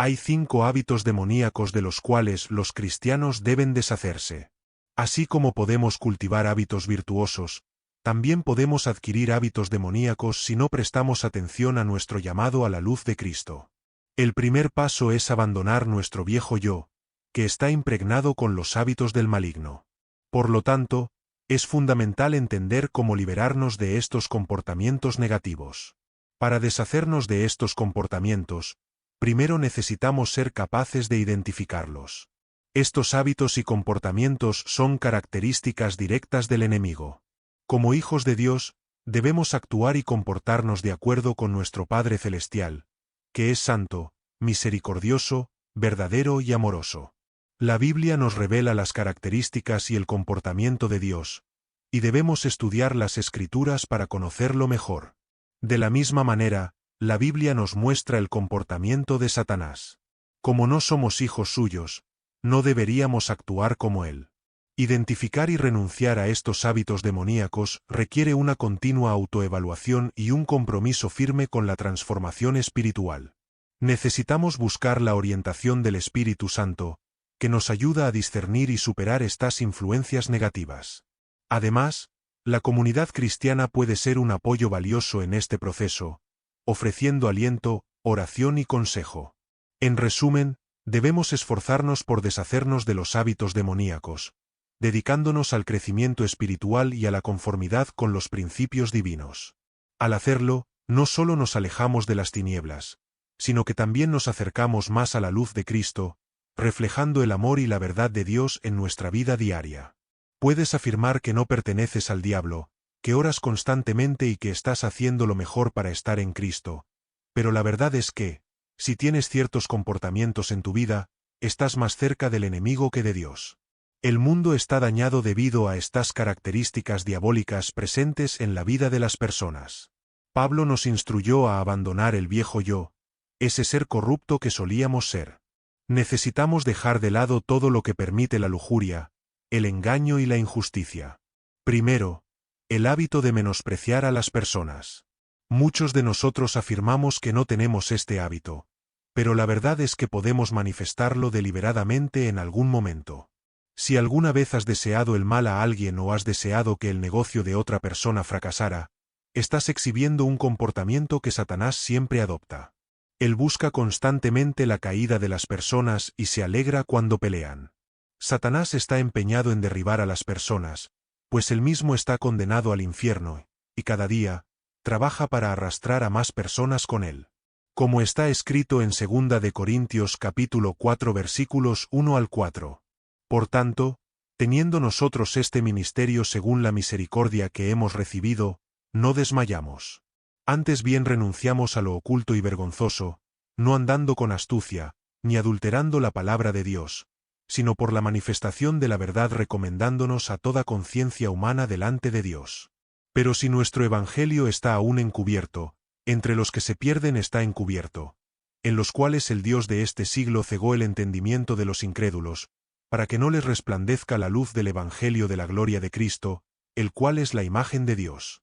Hay 5 hábitos demoníacos de los cuales los cristianos deben deshacerse. Así como podemos cultivar hábitos virtuosos, también podemos adquirir hábitos demoníacos si no prestamos atención a nuestro llamado a la luz de Cristo. El primer paso es abandonar nuestro viejo yo, que está impregnado con los hábitos del maligno. Por lo tanto, es fundamental entender cómo liberarnos de estos comportamientos negativos. Para deshacernos de estos comportamientos, primero necesitamos ser capaces de identificarlos. Estos hábitos y comportamientos son características directas del enemigo. Como hijos de Dios, debemos actuar y comportarnos de acuerdo con nuestro Padre Celestial, que es santo, misericordioso, verdadero y amoroso. La Biblia nos revela las características y el comportamiento de Dios, y debemos estudiar las Escrituras para conocerlo mejor. De la misma manera, la Biblia nos muestra el comportamiento de Satanás. Como no somos hijos suyos, no deberíamos actuar como él. Identificar y renunciar a estos hábitos demoníacos requiere una continua autoevaluación y un compromiso firme con la transformación espiritual. Necesitamos buscar la orientación del Espíritu Santo, que nos ayuda a discernir y superar estas influencias negativas. Además, la comunidad cristiana puede ser un apoyo valioso en este proceso, ofreciendo aliento, oración y consejo. En resumen, debemos esforzarnos por deshacernos de los hábitos demoníacos, dedicándonos al crecimiento espiritual y a la conformidad con los principios divinos. Al hacerlo, no solo nos alejamos de las tinieblas, sino que también nos acercamos más a la luz de Cristo, reflejando el amor y la verdad de Dios en nuestra vida diaria. Puedes afirmar que no perteneces al diablo, que oras constantemente y que estás haciendo lo mejor para estar en Cristo, pero la verdad es que, si tienes ciertos comportamientos en tu vida, estás más cerca del enemigo que de Dios. El mundo está dañado debido a estas características diabólicas presentes en la vida de las personas. Pablo nos instruyó a abandonar el viejo yo, ese ser corrupto que solíamos ser. Necesitamos dejar de lado todo lo que permite la lujuria, el engaño y la injusticia. Primero, el hábito de menospreciar a las personas. Muchos de nosotros afirmamos que no tenemos este hábito, pero la verdad es que podemos manifestarlo deliberadamente en algún momento. Si alguna vez has deseado el mal a alguien o has deseado que el negocio de otra persona fracasara, estás exhibiendo un comportamiento que Satanás siempre adopta. Él busca constantemente la caída de las personas y se alegra cuando pelean. Satanás está empeñado en derribar a las personas, pues él mismo está condenado al infierno, y cada día, trabaja para arrastrar a más personas con él. Como está escrito en 2 de Corintios capítulo 4 versículos 1 al 4. Por tanto, teniendo nosotros este ministerio según la misericordia que hemos recibido, no desmayamos. Antes bien renunciamos a lo oculto y vergonzoso, no andando con astucia, ni adulterando la palabra de Dios, sino por la manifestación de la verdad recomendándonos a toda conciencia humana delante de Dios. Pero si nuestro evangelio está aún encubierto, entre los que se pierden está encubierto, en los cuales el Dios de este siglo cegó el entendimiento de los incrédulos, para que no les resplandezca la luz del evangelio de la gloria de Cristo, el cual es la imagen de Dios.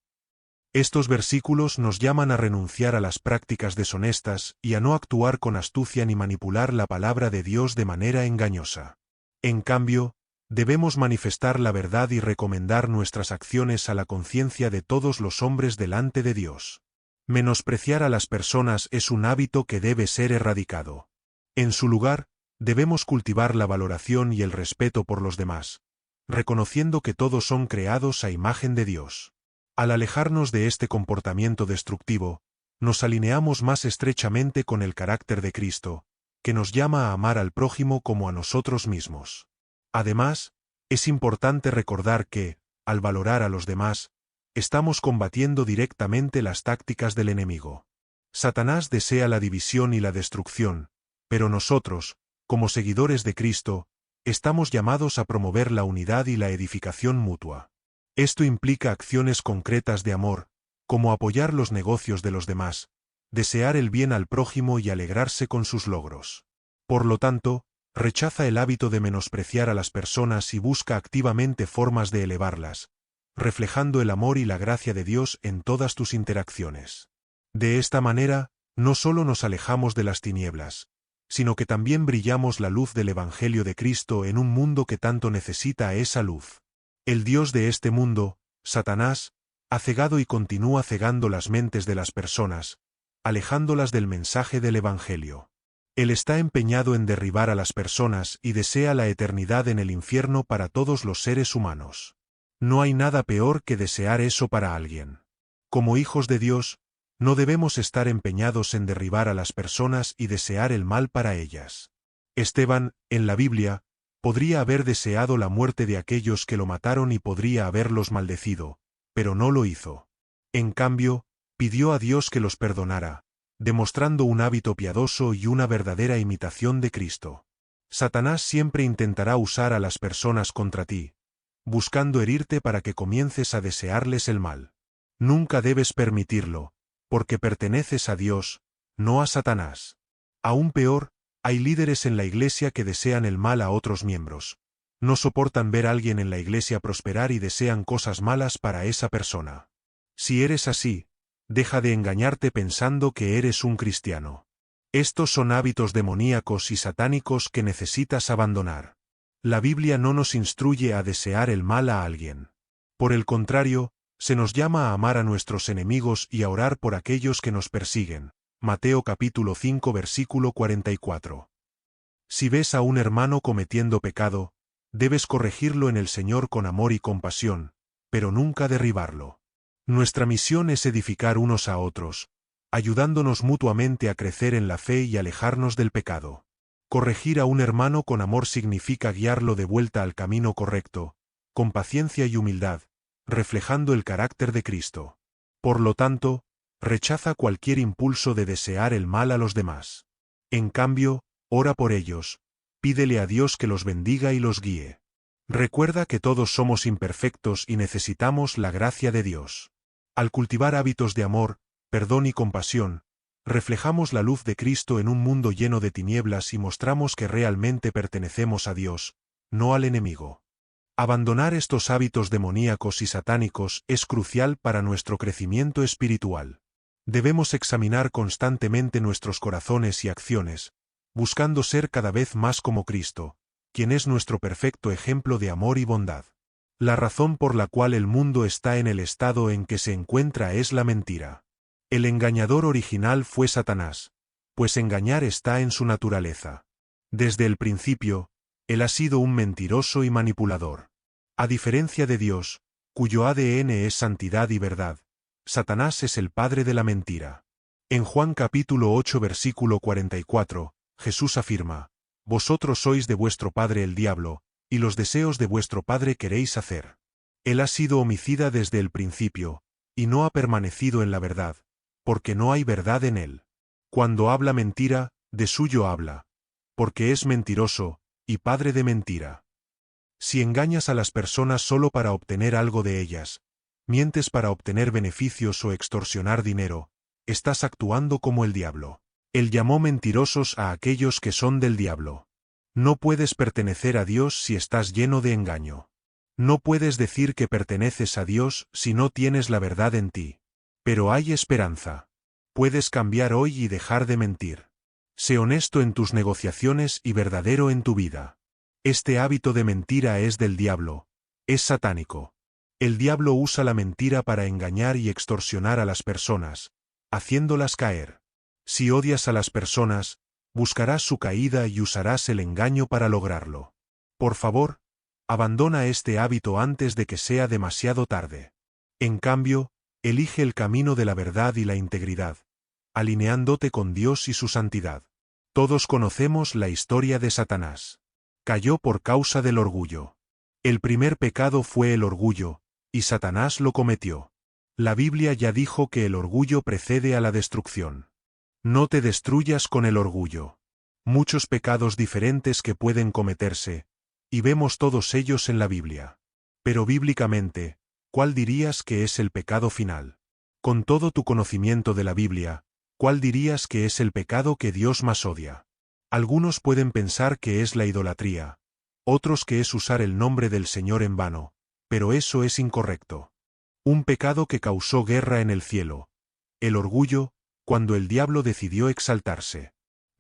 Estos versículos nos llaman a renunciar a las prácticas deshonestas y a no actuar con astucia ni manipular la palabra de Dios de manera engañosa. En cambio, debemos manifestar la verdad y recomendar nuestras acciones a la conciencia de todos los hombres delante de Dios. Menospreciar a las personas es un hábito que debe ser erradicado. En su lugar, debemos cultivar la valoración y el respeto por los demás, reconociendo que todos son creados a imagen de Dios. Al alejarnos de este comportamiento destructivo, nos alineamos más estrechamente con el carácter de Cristo, que nos llama a amar al prójimo como a nosotros mismos. Además, es importante recordar que, al valorar a los demás, estamos combatiendo directamente las tácticas del enemigo. Satanás desea la división y la destrucción, pero nosotros, como seguidores de Cristo, estamos llamados a promover la unidad y la edificación mutua. Esto implica acciones concretas de amor, como apoyar los negocios de los demás, desear el bien al prójimo y alegrarse con sus logros. Por lo tanto, rechaza el hábito de menospreciar a las personas y busca activamente formas de elevarlas, reflejando el amor y la gracia de Dios en todas tus interacciones. De esta manera, no solo nos alejamos de las tinieblas, sino que también brillamos la luz del Evangelio de Cristo en un mundo que tanto necesita esa luz. El Dios de este mundo, Satanás, ha cegado y continúa cegando las mentes de las personas, alejándolas del mensaje del Evangelio. Él está empeñado en derribar a las personas y desea la eternidad en el infierno para todos los seres humanos. No hay nada peor que desear eso para alguien. Como hijos de Dios, no debemos estar empeñados en derribar a las personas y desear el mal para ellas. Esteban, en la Biblia, podría haber deseado la muerte de aquellos que lo mataron y podría haberlos maldecido, pero no lo hizo. En cambio, pidió a Dios que los perdonara, demostrando un hábito piadoso y una verdadera imitación de Cristo. Satanás siempre intentará usar a las personas contra ti, buscando herirte para que comiences a desearles el mal. Nunca debes permitirlo, porque perteneces a Dios, no a Satanás. Aún peor, hay líderes en la iglesia que desean el mal a otros miembros. No soportan ver a alguien en la iglesia prosperar y desean cosas malas para esa persona. Si eres así, deja de engañarte pensando que eres un cristiano. Estos son hábitos demoníacos y satánicos que necesitas abandonar. La Biblia no nos instruye a desear el mal a alguien. Por el contrario, se nos llama a amar a nuestros enemigos y a orar por aquellos que nos persiguen. Mateo capítulo 5 versículo 44. Si ves a un hermano cometiendo pecado, debes corregirlo en el Señor con amor y compasión, pero nunca derribarlo. Nuestra misión es edificar unos a otros, ayudándonos mutuamente a crecer en la fe y alejarnos del pecado. Corregir a un hermano con amor significa guiarlo de vuelta al camino correcto, con paciencia y humildad, reflejando el carácter de Cristo. Por lo tanto, rechaza cualquier impulso de desear el mal a los demás. En cambio, ora por ellos, pídele a Dios que los bendiga y los guíe. Recuerda que todos somos imperfectos y necesitamos la gracia de Dios. Al cultivar hábitos de amor, perdón y compasión, reflejamos la luz de Cristo en un mundo lleno de tinieblas y mostramos que realmente pertenecemos a Dios, no al enemigo. Abandonar estos hábitos demoníacos y satánicos es crucial para nuestro crecimiento espiritual. Debemos examinar constantemente nuestros corazones y acciones, buscando ser cada vez más como Cristo, quien es nuestro perfecto ejemplo de amor y bondad. La razón por la cual el mundo está en el estado en que se encuentra es la mentira. El engañador original fue Satanás, pues engañar está en su naturaleza. Desde el principio, él ha sido un mentiroso y manipulador. A diferencia de Dios, cuyo ADN es santidad y verdad, Satanás es el padre de la mentira. En Juan capítulo 8 versículo 44, Jesús afirma: «Vosotros sois de vuestro padre el diablo, y los deseos de vuestro padre queréis hacer». Él ha sido homicida desde el principio, y no ha permanecido en la verdad, porque no hay verdad en él. Cuando habla mentira, de suyo habla, porque es mentiroso, y padre de mentira. Si engañas a las personas solo para obtener algo de ellas, mientes para obtener beneficios o extorsionar dinero, estás actuando como el diablo. Él llamó mentirosos a aquellos que son del diablo. No puedes pertenecer a Dios si estás lleno de engaño. No puedes decir que perteneces a Dios si no tienes la verdad en ti. Pero hay esperanza. Puedes cambiar hoy y dejar de mentir. Sé honesto en tus negociaciones y verdadero en tu vida. Este hábito de mentira es del diablo, es satánico. El diablo usa la mentira para engañar y extorsionar a las personas, haciéndolas caer. Si odias a las personas, buscarás su caída y usarás el engaño para lograrlo. Por favor, abandona este hábito antes de que sea demasiado tarde. En cambio, elige el camino de la verdad y la integridad, alineándote con Dios y su santidad. Todos conocemos la historia de Satanás. Cayó por causa del orgullo. El primer pecado fue el orgullo, y Satanás lo cometió. La Biblia ya dijo que el orgullo precede a la destrucción. No te destruyas con el orgullo. Muchos pecados diferentes que pueden cometerse, y vemos todos ellos en la Biblia. Pero bíblicamente, ¿cuál dirías que es el pecado final? Con todo tu conocimiento de la Biblia, ¿cuál dirías que es el pecado que Dios más odia? Algunos pueden pensar que es la idolatría, otros que es usar el nombre del Señor en vano, pero eso es incorrecto. Un pecado que causó guerra en el cielo, el orgullo, cuando el diablo decidió exaltarse.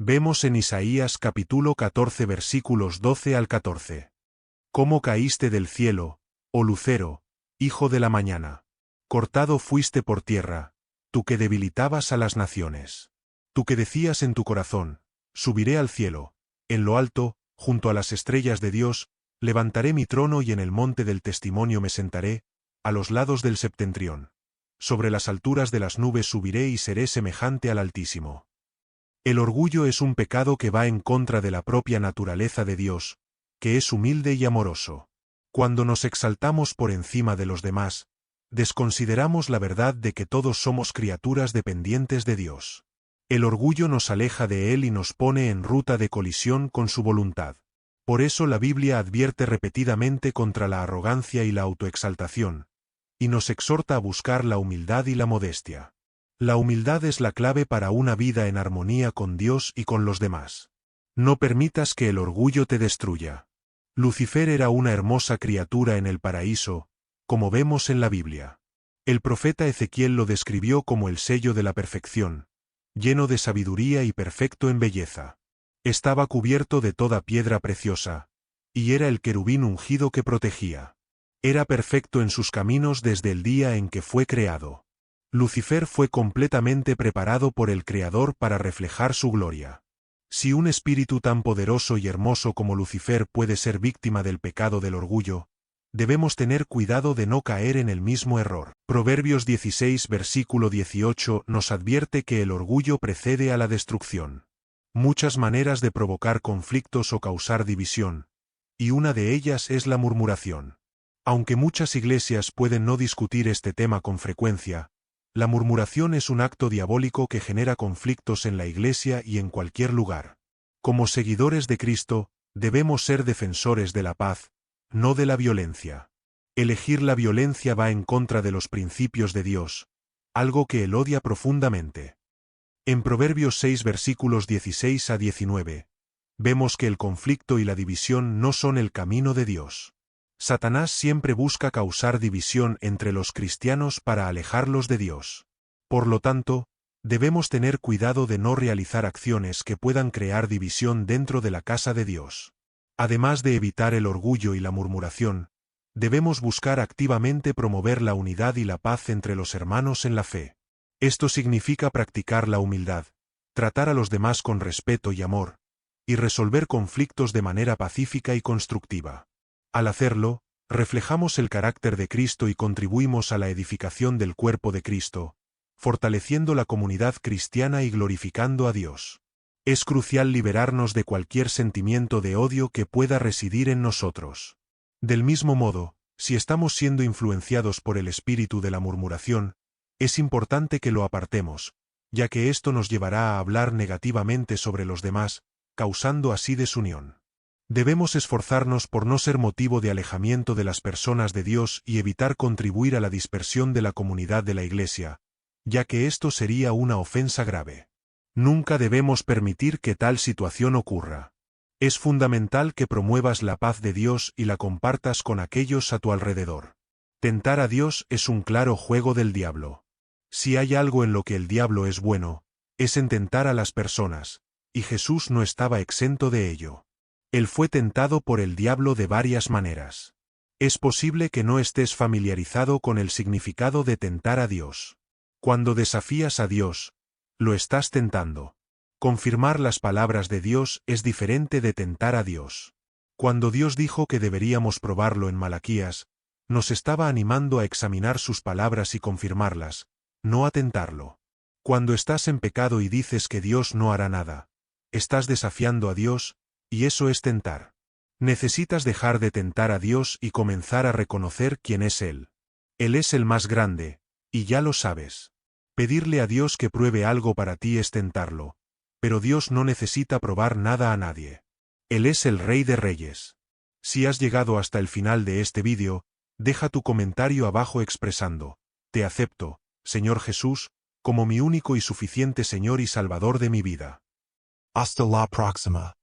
Vemos en Isaías capítulo 14 versículos 12 al 14. ¿Cómo caíste del cielo, oh lucero, hijo de la mañana? Cortado fuiste por tierra, tú que debilitabas a las naciones. Tú que decías en tu corazón, subiré al cielo, en lo alto, junto a las estrellas de Dios, levantaré mi trono y en el monte del testimonio me sentaré, a los lados del septentrión. Sobre las alturas de las nubes subiré y seré semejante al Altísimo. El orgullo es un pecado que va en contra de la propia naturaleza de Dios, que es humilde y amoroso. Cuando nos exaltamos por encima de los demás, desconsideramos la verdad de que todos somos criaturas dependientes de Dios. El orgullo nos aleja de Él y nos pone en ruta de colisión con su voluntad. Por eso la Biblia advierte repetidamente contra la arrogancia y la autoexaltación, y nos exhorta a buscar la humildad y la modestia. La humildad es la clave para una vida en armonía con Dios y con los demás. No permitas que el orgullo te destruya. Lucifer era una hermosa criatura en el paraíso, como vemos en la Biblia. El profeta Ezequiel lo describió como el sello de la perfección, lleno de sabiduría y perfecto en belleza. Estaba cubierto de toda piedra preciosa, y era el querubín ungido que protegía. Era perfecto en sus caminos desde el día en que fue creado. Lucifer fue completamente preparado por el Creador para reflejar su gloria. Si un espíritu tan poderoso y hermoso como Lucifer puede ser víctima del pecado del orgullo, debemos tener cuidado de no caer en el mismo error. Proverbios 16 versículo 18 nos advierte que el orgullo precede a la destrucción. Muchas maneras de provocar conflictos o causar división, y una de ellas es la murmuración. Aunque muchas iglesias pueden no discutir este tema con frecuencia, la murmuración es un acto diabólico que genera conflictos en la iglesia y en cualquier lugar. Como seguidores de Cristo, debemos ser defensores de la paz, no de la violencia. Elegir la violencia va en contra de los principios de Dios, algo que Él odia profundamente. En Proverbios 6 versículos 16 a 19, vemos que el conflicto y la división no son el camino de Dios. Satanás siempre busca causar división entre los cristianos para alejarlos de Dios. Por lo tanto, debemos tener cuidado de no realizar acciones que puedan crear división dentro de la casa de Dios. Además de evitar el orgullo y la murmuración, debemos buscar activamente promover la unidad y la paz entre los hermanos en la fe. Esto significa practicar la humildad, tratar a los demás con respeto y amor, y resolver conflictos de manera pacífica y constructiva. Al hacerlo, reflejamos el carácter de Cristo y contribuimos a la edificación del cuerpo de Cristo, fortaleciendo la comunidad cristiana y glorificando a Dios. Es crucial liberarnos de cualquier sentimiento de odio que pueda residir en nosotros. Del mismo modo, si estamos siendo influenciados por el espíritu de la murmuración, es importante que lo apartemos, ya que esto nos llevará a hablar negativamente sobre los demás, causando así desunión. Debemos esforzarnos por no ser motivo de alejamiento de las personas de Dios y evitar contribuir a la dispersión de la comunidad de la Iglesia, ya que esto sería una ofensa grave. Nunca debemos permitir que tal situación ocurra. Es fundamental que promuevas la paz de Dios y la compartas con aquellos a tu alrededor. Tentar a Dios es un claro juego del diablo. Si hay algo en lo que el diablo es bueno, es en tentar a las personas, y Jesús no estaba exento de ello. Él fue tentado por el diablo de varias maneras. Es posible que no estés familiarizado con el significado de tentar a Dios. Cuando desafías a Dios, lo estás tentando. Confirmar las palabras de Dios es diferente de tentar a Dios. Cuando Dios dijo que deberíamos probarlo en Malaquías, nos estaba animando a examinar sus palabras y confirmarlas, no a tentarlo. Cuando estás en pecado y dices que Dios no hará nada, estás desafiando a Dios, y eso es tentar. Necesitas dejar de tentar a Dios y comenzar a reconocer quién es Él. Él es el más grande, y ya lo sabes. Pedirle a Dios que pruebe algo para ti es tentarlo, pero Dios no necesita probar nada a nadie. Él es el Rey de Reyes. Si has llegado hasta el final de este vídeo, deja tu comentario abajo expresando: te acepto, Señor Jesús, como mi único y suficiente Señor y Salvador de mi vida. Hasta la próxima.